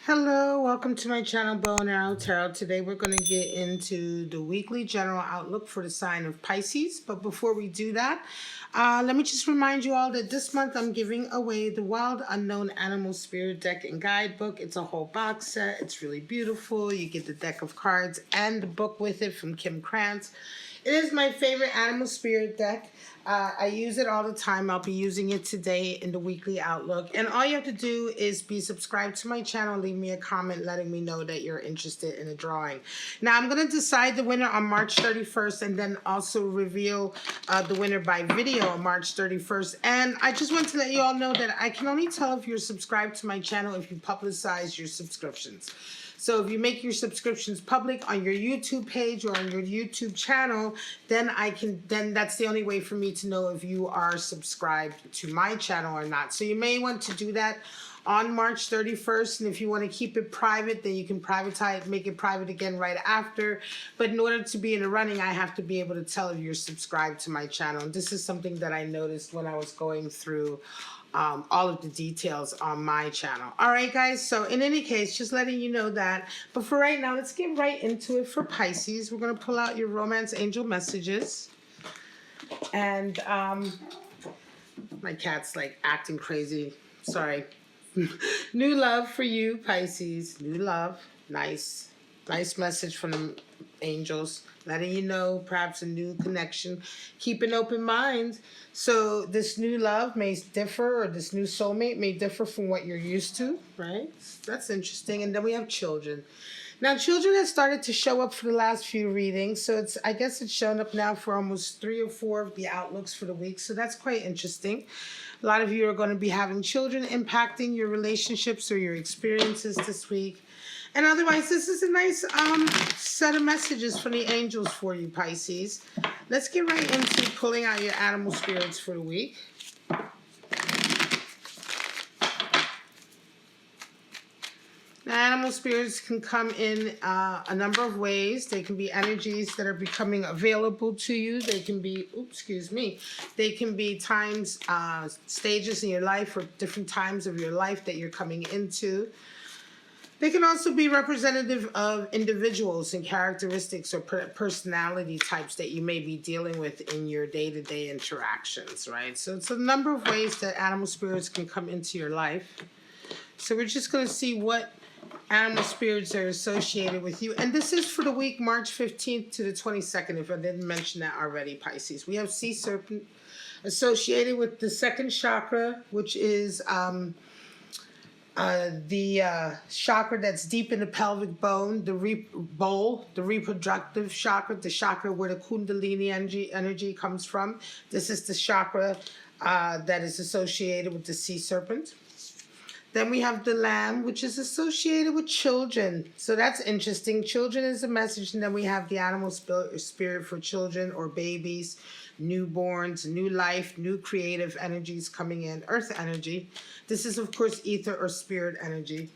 Hello, welcome to my channel, Bow and Arrow Tarot. Today we're going to get into the weekly general outlook for the sign of Pisces. But before we do that, let me just remind you all that this month I'm giving away the Wild Unknown Animal Spirit Deck and Guidebook. It's a whole box set. It's really beautiful. You get the deck of cards and the book with it from Kim Krantz. It is my favorite animal spirit deck. I use it all the time. I'll be using it today in the weekly outlook. And all you have to do is be subscribed to my channel. Leave me a comment letting me know that you're interested in a drawing. Now, I'm going to decide the winner on March 31st and then also reveal the winner by video on March 31st. And I just want to let you all know that I can only tell if you're subscribed to my channel if you publicize your subscriptions. So if you make your subscriptions public on your YouTube page or on your YouTube channel, then that's the only way for me to know if you are subscribed to my channel or not. So you may want to do that on March 31st, and if you want to keep it private, then you can make it private again right after. But in order to be in the running, I have to be able to tell if you're subscribed to my channel. And this is something that I noticed when I was going through all of the details on my channel. All right, guys, so in any case, just letting you know that. But for right now, let's get right into it for Pisces. We're going to pull out your romance angel messages. And my cat's like acting crazy. Sorry. New love for you, Pisces. New love. Nice message from the angels, letting you know perhaps a new connection. Keep an open mind. So this new love may differ, or this new soulmate may differ from what you're used to, right? That's interesting. And then we have children. Now, children have started to show up for the last few readings. So I guess it's shown up now for almost 3 or 4 of the outlooks for the week. So that's quite interesting. A lot of you are going to be having children impacting your relationships or your experiences this week. And otherwise, this is a nice set of messages from the angels for you, Pisces. Let's get right into pulling out your animal spirits for the week. Now, animal spirits can come in a number of ways. They can be energies that are becoming available to you. They can be, they can be times, stages in your life, or different times of your life that you're coming into. They can also be representative of individuals and characteristics or personality types that you may be dealing with in your day-to-day interactions, right? So it's a number of ways that animal spirits can come into your life. So we're just going to see what animal spirits are associated with you. And this is for the week March 15th to the 22nd, if I didn't mention that already, Pisces. We have sea serpent associated with the second chakra, which is the chakra that's deep in the pelvic bone, the reproductive chakra, the chakra where the kundalini energy comes from. This is the chakra that is associated with the sea serpent. Then we have the lamb, which is associated with children. So that's interesting. Children is a message. And then we have the animal spirit for children or babies, newborns, new life, new creative energies coming in, earth energy. This is, of course, ether or spirit energy.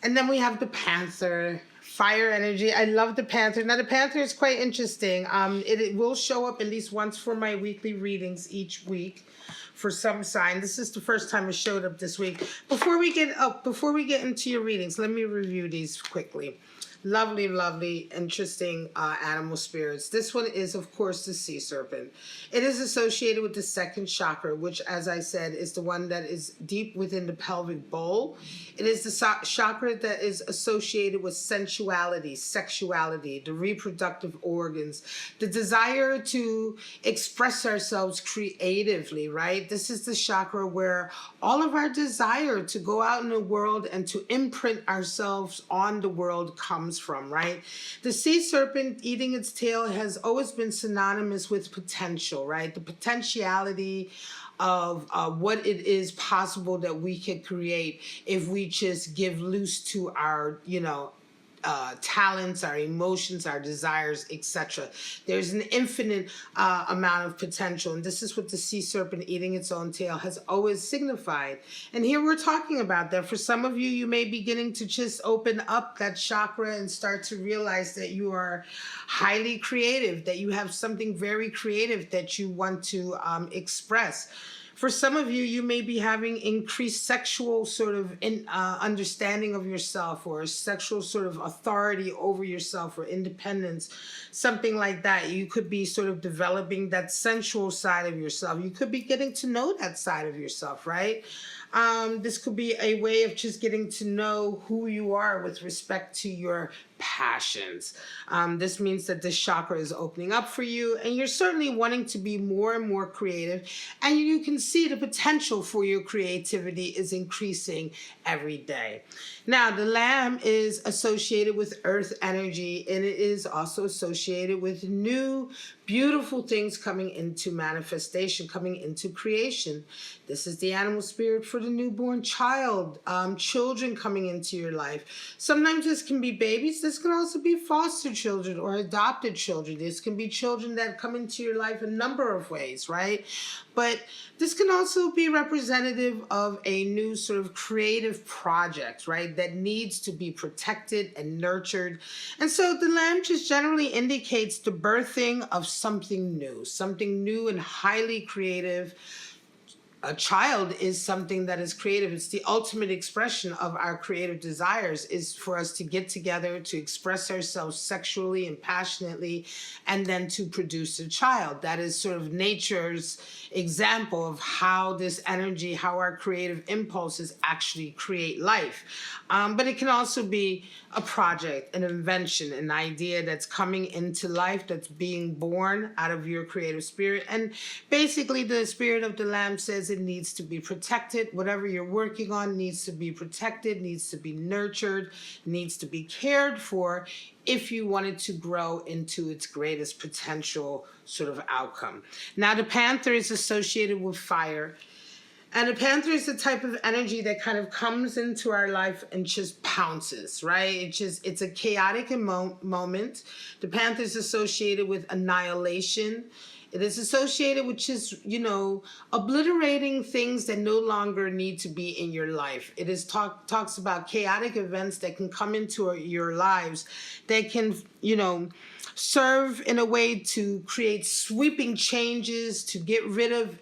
And then we have the panther, fire energy. I love the panther. Now, the panther is quite interesting. It will show up at least once for my weekly readings each week for some sign. This is the first time it showed up this week. Before we get into your readings, let me review these quickly. Lovely, lovely, interesting animal spirits. This one is, of course, the sea serpent. It is associated with the second chakra, which, as I said, is the one that is deep within the pelvic bowl. It is the chakra that is associated with sensuality, sexuality, the reproductive organs, the desire to express ourselves creatively, right? This is the chakra where all of our desire to go out in the world and to imprint ourselves on the world comes from, right? The sea serpent eating its tail has always been synonymous with potential, right? The potentiality of what it is possible that we could create if we just give loose to our, talents, our emotions, our desires, etc. There's an infinite amount of potential, and this is what the sea serpent eating its own tail has always signified. And here we're talking about that. For some of you, you may be beginning to just open up that chakra and start to realize that you are highly creative, that you have something very creative that you want to express. For some of you, you may be having increased sexual sort of understanding of yourself, or sexual sort of authority over yourself, or independence, something like that. You could be sort of developing that sensual side of yourself. You could be getting to know that side of yourself, right? This could be a way of just getting to know who you are with respect to your passions. This means that this chakra is opening up for you, and you're certainly wanting to be more and more creative, and you can see the potential for your creativity is increasing every day. Now, the lamb is associated with earth energy, and it is also associated with new, beautiful things coming into manifestation, coming into creation. This is the animal spirit for the newborn child, children coming into your life. Sometimes this can be babies. This can also be foster children or adopted children. This can be children that come into your life a number of ways, right? But this can also be representative of a new sort of creative project, right, that needs to be protected and nurtured. And so the lamb just generally indicates the birthing of something new and highly creative. A child is something that is creative. It's the ultimate expression of our creative desires, is for us to get together, to express ourselves sexually and passionately, and then to produce a child. That is sort of nature's example of how this energy, how our creative impulses actually create life. But it can also be a project, an invention, an idea that's coming into life, that's being born out of your creative spirit. And basically the spirit of the lamb says it needs to be protected. Whatever you're working on needs to be protected, needs to be nurtured, needs to be cared for if you want it to grow into its greatest potential sort of outcome. Now, the panther is associated with fire. And the panther is the type of energy that kind of comes into our life and just pounces, right? It's a chaotic moment. The panther is associated with annihilation. It is associated with just, obliterating things that no longer need to be in your life. It is talks about chaotic events that can come into your lives that can, serve in a way to create sweeping changes, to get rid of,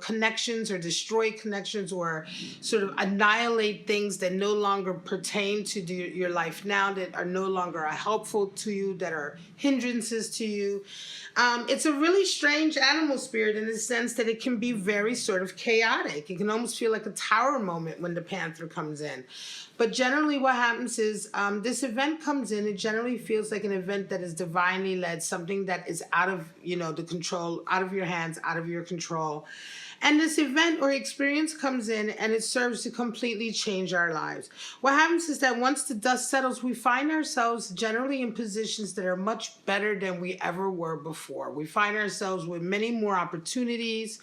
connections, or destroy connections, or sort of annihilate things that no longer pertain to your life now, that are no longer helpful to you, that are hindrances to you. It's a really strange animal spirit in the sense that it can be very sort of chaotic. It can almost feel like a tower moment when the panther comes in. But generally what happens is this event comes in, it generally feels like an event that is divinely led, something that is out of, the control, out of your hands, out of your control. And this event or experience comes in and it serves to completely change our lives. What happens is that once the dust settles, we find ourselves generally in positions that are much better than we ever were before. We find ourselves with many more opportunities.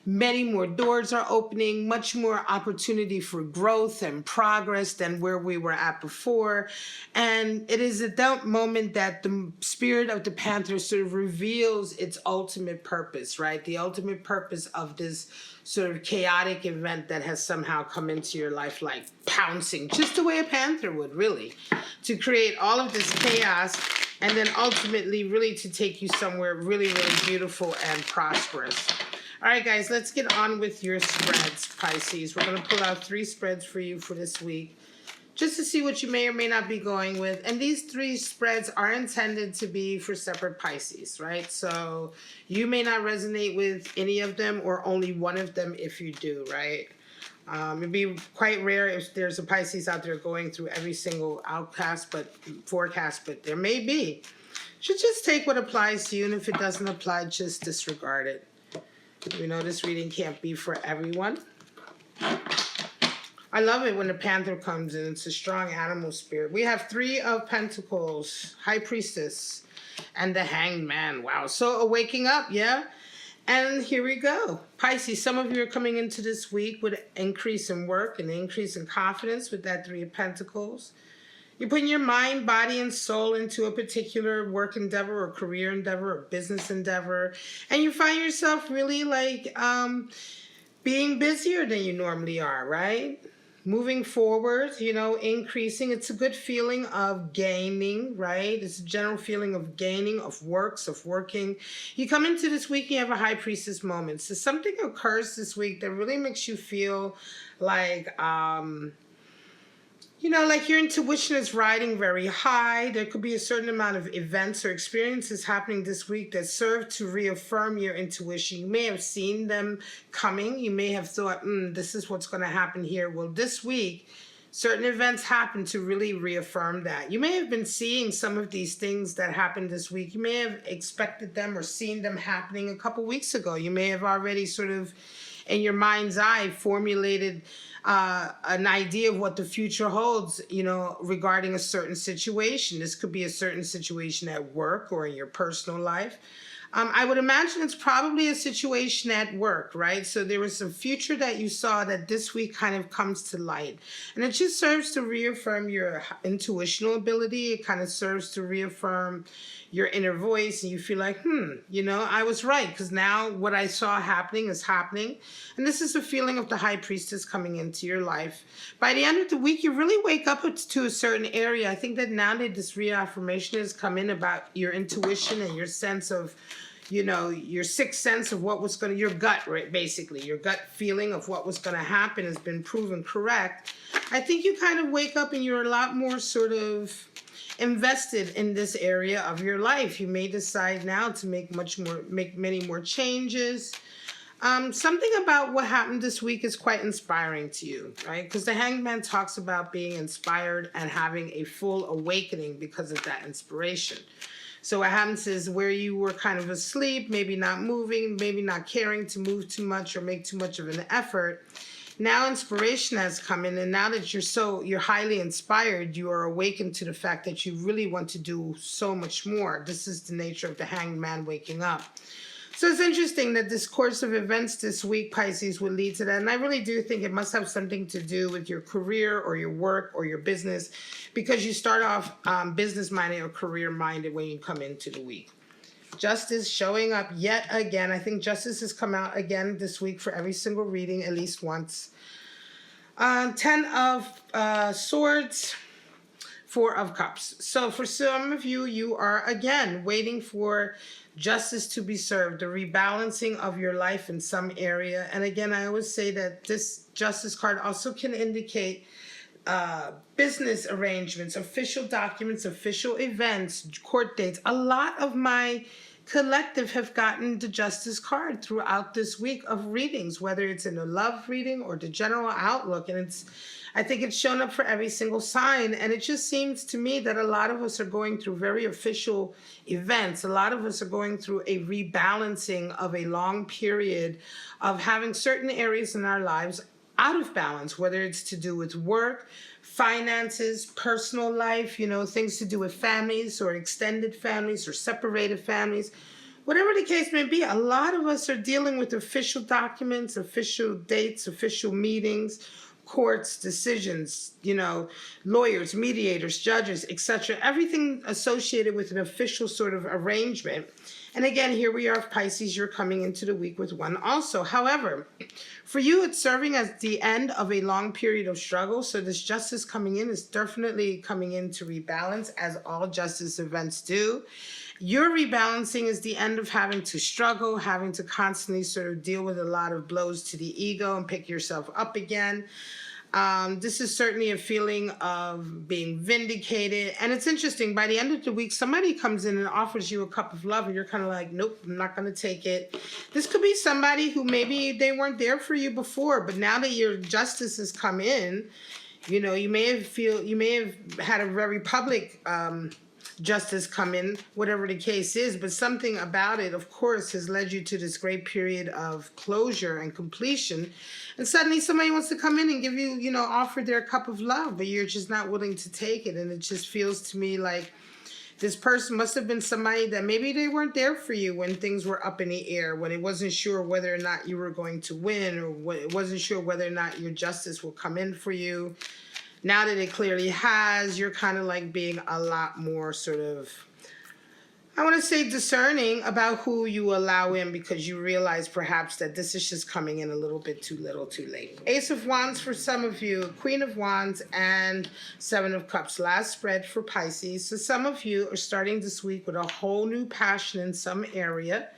Many more doors are opening, much more opportunity for growth and progress than where we were at before. And it is at that moment that the spirit of the panther sort of reveals its ultimate purpose, right? The ultimate purpose of this sort of chaotic event that has somehow come into your life, like pouncing, just the way a panther would, really, to create all of this chaos and then ultimately really to take you somewhere really, really beautiful and prosperous. All right, guys, let's get on with your spreads, Pisces. We're going to pull out 3 spreads for you for this week, just to see what you may or may not be going with. And these 3 spreads are intended to be for separate Pisces, right? So you may not resonate with any of them, or only one of them if you do, right? It'd be quite rare if there's a Pisces out there going through every single forecast, but there may be. Should just take what applies to you, and if it doesn't apply, just disregard it. We know this reading can't be for everyone. I love it when the panther comes in. It's a strong animal spirit. We have 3 of Pentacles, High Priestess, and the Hanged Man. Wow, so a waking up, yeah? And here we go. Pisces, some of you are coming into this week with an increase in work, an increase in confidence with that 3 of Pentacles. You're putting your mind, body, and soul into a particular work endeavor or career endeavor or business endeavor. And you find yourself really like being busier than you normally are, right? moving forward, you know, increasing. It's a good feeling of gaining, right? It's a general feeling of gaining, of works, of working. You come into this week, you have a high priestess moment. So something occurs this week that really makes you feel like, you know, like your intuition is riding very high. There could be a certain amount of events or experiences happening this week that serve to reaffirm your intuition. You may have seen them coming. You may have thought, this is what's going to happen here. Well, this week, certain events happen to really reaffirm that. You may have been seeing some of these things that happened this week. You may have expected them or seen them happening a couple weeks ago. You may have already sort of, in your mind's eye, formulated an idea of what the future holds, you know, regarding a certain situation. This could be a certain situation at work or in your personal life. I would imagine it's probably a situation at work, right? So there was a future that you saw that this week kind of comes to light. And it just serves to reaffirm your intuitional ability. It kind of serves to reaffirm your inner voice. And you feel like, you know, I was right, because now what I saw happening is happening. And this is a feeling of the high priestess coming into your life. By the end of the week, you really wake up to a certain area. I think that now that this reaffirmation has come in about your intuition and your sense of, you know, your sixth sense of what was going to, your gut, right, basically, your gut feeling of what was going to happen has been proven correct. I think you kind of wake up and you're a lot more sort of invested in this area of your life. You may decide now to make many more changes. Something about what happened this week is quite inspiring to you, right? Because the Hanged Man talks about being inspired and having a full awakening because of that inspiration. So what happens is where you were kind of asleep, maybe not moving, maybe not caring to move too much or make too much of an effort, now inspiration has come in, and now that you're highly inspired, you are awakened to the fact that you really want to do so much more. This is the nature of the Hanged Man waking up. So it's interesting that this course of events this week, Pisces, will lead to that. And I really do think it must have something to do with your career or your work or your business, because you start off business-minded or career-minded when you come into the week. Justice showing up yet again. I think Justice has come out again this week for every single reading, at least once. 10 of Swords. 4 of Cups. So for some of you, you are again waiting for justice to be served, a rebalancing of your life in some area. And again, I always say that this Justice card also can indicate business arrangements, official documents, official events, court dates. A lot of my collective have gotten the Justice card throughout this week of readings, whether it's in a love reading or the general outlook. And I think it's shown up for every single sign. And it just seems to me that a lot of us are going through very official events. A lot of us are going through a rebalancing of a long period of having certain areas in our lives out of balance, whether it's to do with work, finances, personal life, you know, things to do with families or extended families or separated families. Whatever the case may be, a lot of us are dealing with official documents, official dates, official meetings, courts, decisions, you know, lawyers, mediators, judges, etc. Everything associated with an official sort of arrangement. And again, here we are, Pisces, you're coming into the week with 1 also. However, for you, it's serving as the end of a long period of struggle. So this justice coming in is definitely coming in to rebalance, as all justice events do. Your rebalancing is the end of having to struggle, having to constantly sort of deal with a lot of blows to the ego and pick yourself up again. This is certainly a feeling of being vindicated. And it's interesting, by the end of the week, somebody comes in and offers you a cup of love and you're kind of like, nope, I'm not going to take it. This could be somebody who maybe they weren't there for you before, but now that your justice has come in, you know, you may have had a very public justice come in, whatever the case is, but something about it, of course, has led you to this great period of closure and completion. And suddenly somebody wants to come in and give you, you know, offer their cup of love, but you're just not willing to take it. And it just feels to me like this person must have been somebody that maybe they weren't there for you when things were up in the air, when it wasn't sure whether or not you were going to win, or it wasn't sure whether or not your justice will come in for you. Now that it clearly has, you're kind of like being a lot more sort of I want to say discerning about who you allow in, because you realize perhaps that this is just coming in a little bit too little too late. Ace of Wands for some of you, Queen of Wands, and Seven of Cups. Last spread for Pisces. So some of you are starting this week with a whole new passion in some area.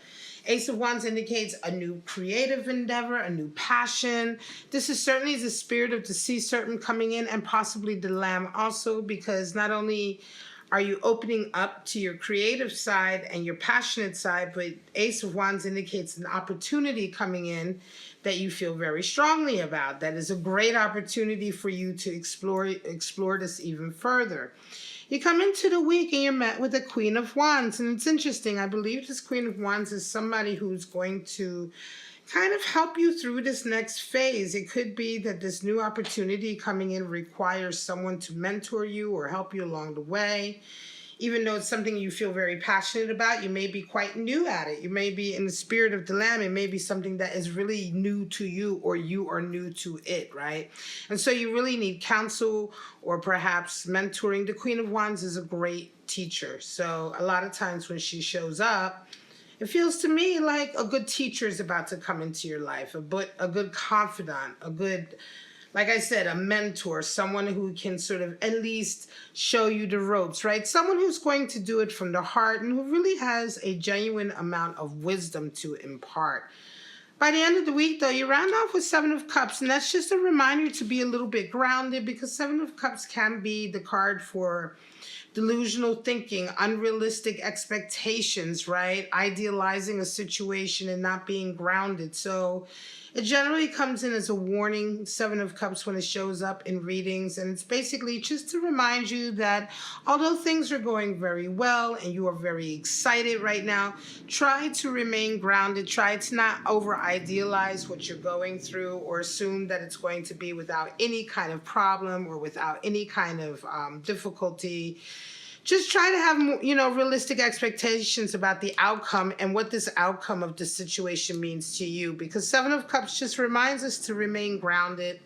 Ace of Wands indicates a new creative endeavor, a new passion. This is certainly the spirit of the sea serpent coming in, and possibly the lamb also, because not only are you opening up to your creative side and your passionate side, but Ace of Wands indicates an opportunity coming in that you feel very strongly about. That is a great opportunity for you to explore this even further. You come into the week and you're met with a Queen of Wands. And it's interesting. I believe this Queen of Wands is somebody who's going to kind of help you through this next phase. It could be that this new opportunity coming in requires someone to mentor you or help you along the way. Even though it's something you feel very passionate about, you may be quite new at it. You may be in the spirit of the lamb. It may be something that is really new to you, or you are new to it, right? And so you really need counsel or perhaps mentoring. The Queen of Wands is a great teacher. So a lot of times when she shows up, it feels to me like a good teacher is about to come into your life, a good confidant, a good, like I said, a mentor, someone who can sort of at least show you the ropes, right? Someone who's going to do it from the heart and who really has a genuine amount of wisdom to impart. By the end of the week, though, you round off with Seven of Cups, and that's just a reminder to be a little bit grounded, because Seven of Cups can be the card for delusional thinking, unrealistic expectations, right? Idealizing a situation and not being grounded. So it generally comes in as a warning, Seven of Cups, when it shows up in readings. And it's basically just to remind you that although things are going very well and you are very excited right now, try to remain grounded. Try to not over-idealize what you're going through or assume that it's going to be without any kind of problem or without any kind of difficulty. Just try to have, realistic expectations about the outcome and what this outcome of the situation means to you. Because Seven of Cups just reminds us to remain grounded.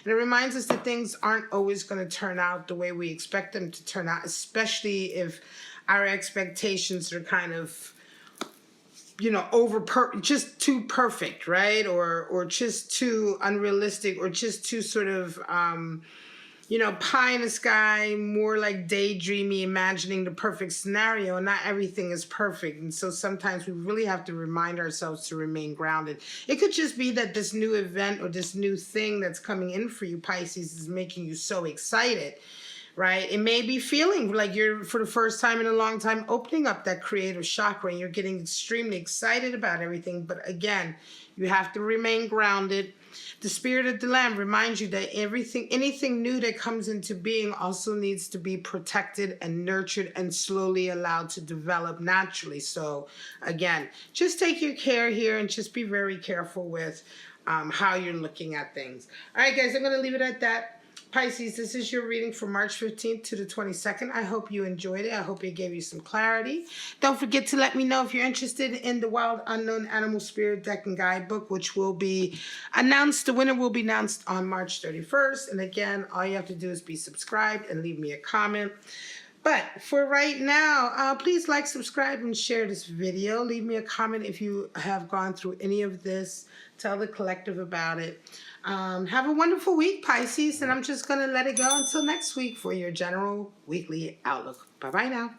And it reminds us that things aren't always going to turn out the way we expect them to turn out, especially if our expectations are kind of, just too perfect, right? Or just too unrealistic, or just too sort of, pie in the sky, more like daydreamy, imagining the perfect scenario, and not everything is perfect. And so sometimes we really have to remind ourselves to remain grounded. It could just be that this new event or this new thing that's coming in for you, Pisces, is making you so excited, right? It may be feeling like you're, for the first time in a long time, opening up that creative chakra and you're getting extremely excited about everything. But again, you have to remain grounded. The spirit of the lamb reminds you that anything new that comes into being also needs to be protected and nurtured and slowly allowed to develop naturally. So again, just take your care here and just be very careful with how you're looking at things. All right, guys, I'm going to leave it at that. Pisces, this is your reading from March 15th to the 22nd. I hope you enjoyed it. I hope it gave you some clarity. Don't forget to let me know if you're interested in the Wild Unknown Animal Spirit Deck and Guidebook, which will be announced. The winner will be announced on March 31st. And again, all you have to do is be subscribed and leave me a comment. But for right now, please like, subscribe, and share this video. Leave me a comment if you have gone through any of this. Tell the collective about it. Have a wonderful week, Pisces, and I'm just going to let it go until next week for your general weekly outlook. Bye-bye now.